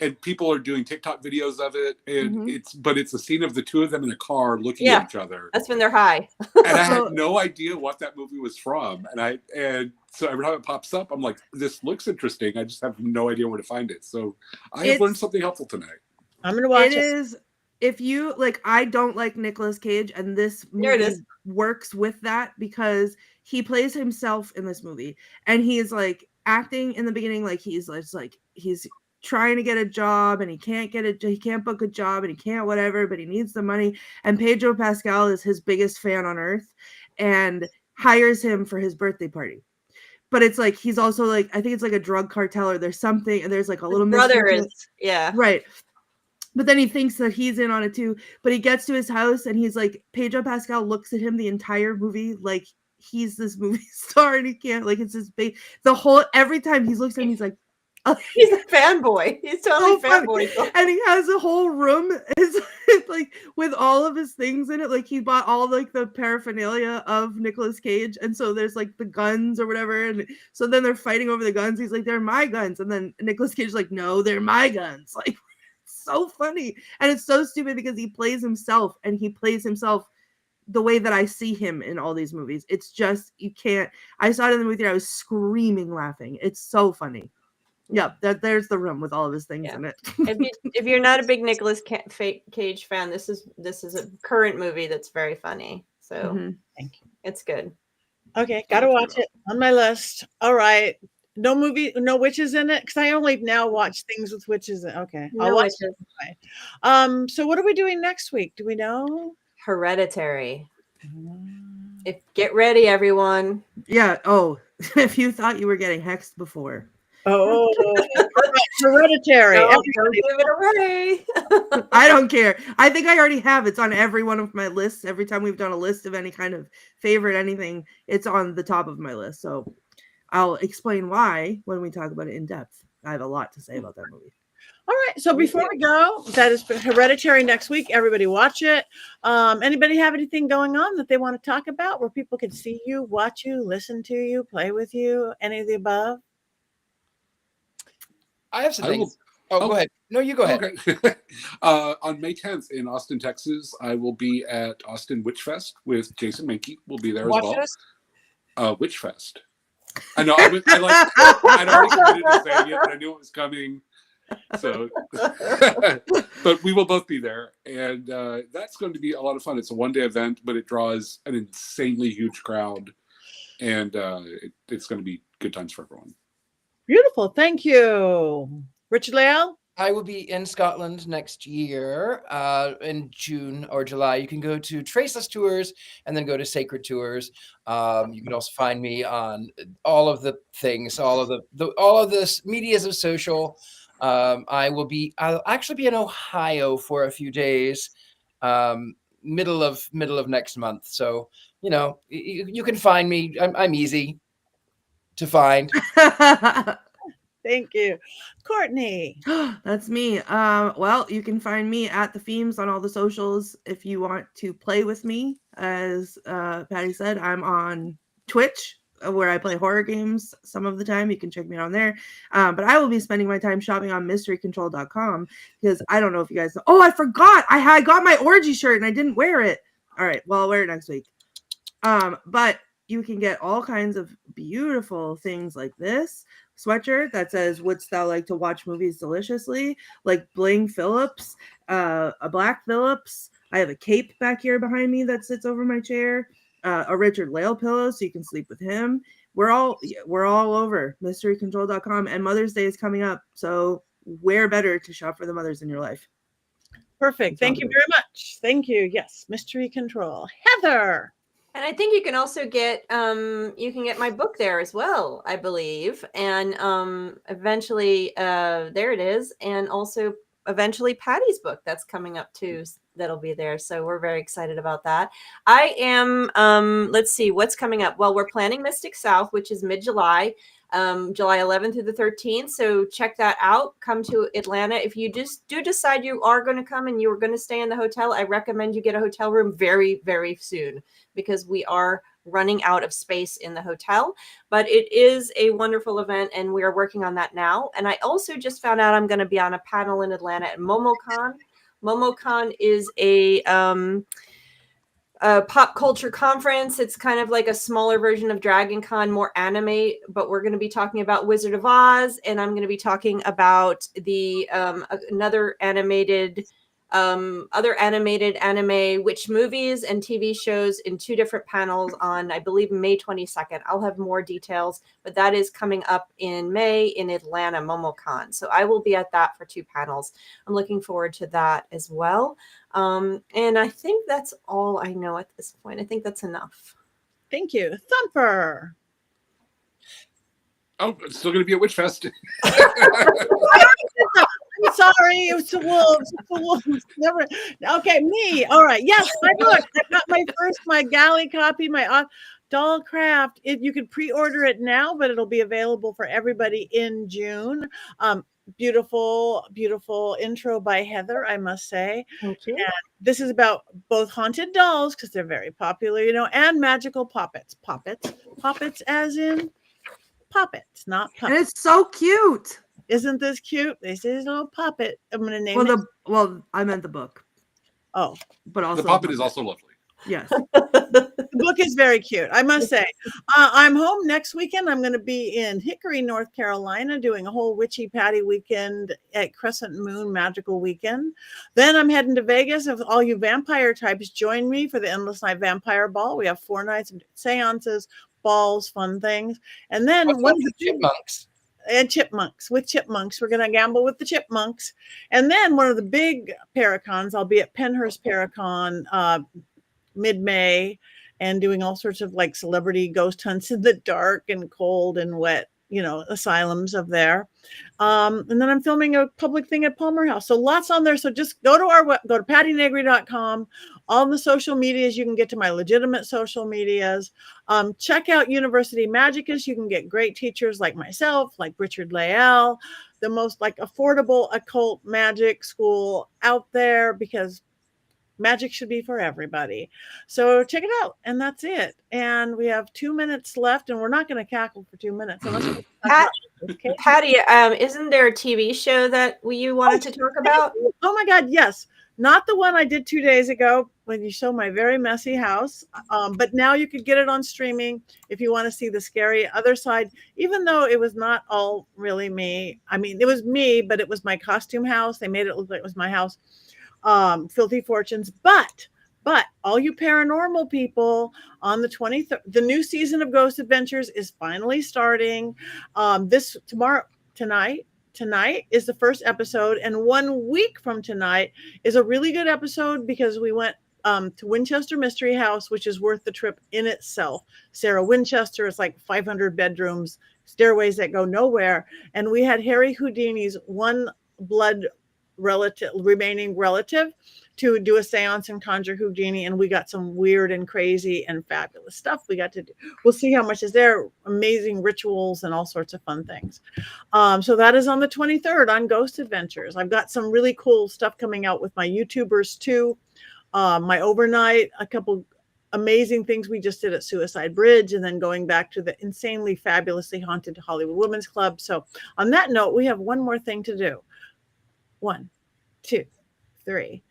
and people are doing TikTok videos of it. And it's a scene of the two of them in a car looking at each other. That's when they're high. And I had no idea what that movie was from. And so every time it pops up, I'm like, this looks interesting. I just have no idea where to find it. So I have learned something helpful tonight. I'm going to watch it. It is, if you, like, I don't like Nicolas Cage, and this movie works with that because he plays himself in this movie. And he's, like, acting in the beginning like he's trying to get a job, and he can't book a job, and he can't whatever, but he needs the money. And Pedro Pascal is his biggest fan on earth and hires him for his birthday party. But it's like, he's also like, I think it's like a drug cartel, or there's something, and there's like a little brother is, right. But then he thinks that he's in on it too. But he gets to his house, and he's like, Pedro Pascal looks at him the entire movie like he's this movie star, and he can't, like, it's his big, every time he looks at him, he's like, he's a fanboy. He's totally fanboy. And he has a whole room like with all of his things in it. Like, he bought all like the paraphernalia of Nicolas Cage, and so there's like the guns or whatever, and so then they're fighting over the guns. He's like, they're my guns, and then Nicolas Cage's like, no, they're my guns. Like, it's so funny, and it's so stupid because he plays himself, and he plays himself the way that I see him in all these movies. It's just, you can't. I saw it in the movie theater, I was screaming laughing. It's so funny. Yeah, there's the room with all of his things in it. if you're not a big Nicolas Cage fan, this is a current movie that's very funny. So thank you. It's good. Okay, gotta watch it, on my list. All right, no witches in it, because I only now watch things with witches in. Okay, I'll watch it. So what are we doing next week? Do we know? Hereditary. Get ready, everyone. Yeah. Oh, if you thought you were getting hexed before. Oh, Hereditary. Don't give it away. I don't care. I think I already have. It's on every one of my lists. Every time we've done a list of any kind of favorite anything, it's on the top of my list. So I'll explain why when we talk about it in depth. I have a lot to say about that movie. All right. So before we go, that is Hereditary next week. Everybody watch it. Anybody have anything going on that they want to talk about where people can see you, watch you, listen to you, play with you, any of the above? I have some things. Go ahead. No, you go ahead. Okay. On May 10th in Austin, Texas, I will be at Austin Witch Fest with Jason Menke. We'll be there as well. Witch Fest. I know. I'd already committed to saying it, but I knew it was coming. So, but we will both be there, and that's going to be a lot of fun. It's a one-day event, but it draws an insanely huge crowd, and it's going to be good times for everyone. Beautiful. Thank you. Richard-Lael? I will be in Scotland next year in June or July. You can go to Traceless Tours and then go to Sacred Tours. You can also find me on all of the things, all of the medias of social. I'll actually be in Ohio for a few days, middle of next month. So, you can find me. I'm easy. to find. Thank you. Courtney. That's me. Well, you can find me at the Themes on all the socials if you want to play with me. As Patti said, I'm on Twitch where I play horror games some of the time. You can check me out on there. But I will be spending my time shopping on mysterycontrol.com because I don't know if you guys know. Oh, I forgot. I got my orgy shirt and I didn't wear it. All right. Well, I'll wear it next week. But you can get all kinds of beautiful things like this sweatshirt that says, "Wouldst thou like to watch movies deliciously?" Like Bling Phillips, a Black Phillips. I have a cape back here behind me that sits over my chair. A Richard-Lael pillow so you can sleep with him. We're all over mysterycontrol.com, and Mother's Day is coming up, so where better to shop for the mothers in your life? Perfect. Thank you very much. Thank you. Yes, Mystery Control. Heather. And I think you can also get my book there as well, I believe. And eventually there it is. And also eventually Patti's book that's coming up too, that'll be there. So we're very excited about that. I am, let's see what's coming up. Well, we're planning Mystic South, which is mid-July, July 11th through the 13th. So check that out. Come to Atlanta. If you just do decide you are going to come and you are going to stay in the hotel, I recommend you get a hotel room very, very soon because we are running out of space in the hotel. But it is a wonderful event and we are working on that now. And I also just found out I'm going to be on a panel in Atlanta at MomoCon. MomoCon is a pop culture conference. It's kind of like a smaller version of Dragon Con, more anime, but we're going to be talking about Wizard of Oz, and I'm going to be talking about the other animated anime witch movies and TV shows in 2 different panels on, I believe, May 22nd. I'll have more details, but that is coming up in May in Atlanta, MomoCon. So I will be at that for 2 panels. I'm looking forward to that as well. And I think that's all I know at this point. I think that's enough. Thank you. Thumper. Oh, it's still going to be a witch fest. I'm sorry, it was the wolves. The wolves. Never. Okay, me. All right. Yes, my book. I got my galley copy, my doll craft. You can pre-order it now, but it'll be available for everybody in June. Beautiful, beautiful intro by Heather, I must say. Thank you. And this is about both haunted dolls because they're very popular, and magical poppets. Poppets as in poppets, not puppets. And it's so cute. Isn't this cute? This is a little puppet. I'm going to name it. Well, I meant the book. Oh. But also the puppet is also lovely. Yes. The book is very cute, I must say. I'm home next weekend. I'm going to be in Hickory, North Carolina, doing a whole Witchy Patty weekend at Crescent Moon Magical Weekend. Then I'm heading to Vegas. If all you vampire types join me for the Endless Night Vampire Ball. We have 4 nights of seances, balls, fun things. And then one of the chipmunks. And chipmunks. We're going to gamble with the chipmunks. And then one of the big Paracons, I'll be at Penhurst Paracon mid-May and doing all sorts of like celebrity ghost hunts in the dark and cold and wet, asylums of there. And then I'm filming a public thing at Palmer House. So lots on there. So just go to pattinegri.com. All the social medias, you can get to my legitimate social medias. Check out University Magicus. You can get great teachers like myself, like Richard-Lael, the most like affordable occult magic school out there because magic should be for everybody. So check it out. And that's it. And we have 2 minutes left and we're not going to cackle for 2 minutes. Patti, isn't there a TV show that you wanted to talk about? Oh my God. Yes. Not the one I did 2 days ago when you show my very messy house. But now you could get it on streaming if you want to see the scary other side, even though it was not all really me. I mean, it was me, but it was my costume house. They made it look like it was my house. Filthy Fortunes, but all you paranormal people, on the 23rd, the new season of Ghost Adventures is finally starting. Tonight is the first episode, and 1 week from tonight is a really good episode because we went to Winchester Mystery House, which is worth the trip in itself. Sarah Winchester is like 500 bedrooms, stairways that go nowhere, and we had Harry Houdini's One Blood remaining relative to do a seance and conjure Houdini, and we got some weird and crazy and fabulous stuff we got to do. We'll see how much is there. Amazing rituals and all sorts of fun things. So that is on the 23rd on Ghost Adventures. I've got some really cool stuff coming out with my YouTubers too. My overnight, a couple amazing things we just did at Suicide Bridge, and then going back to the insanely fabulously haunted Hollywood Women's Club. So on that note, we have one more thing to do. 1, 2, 3.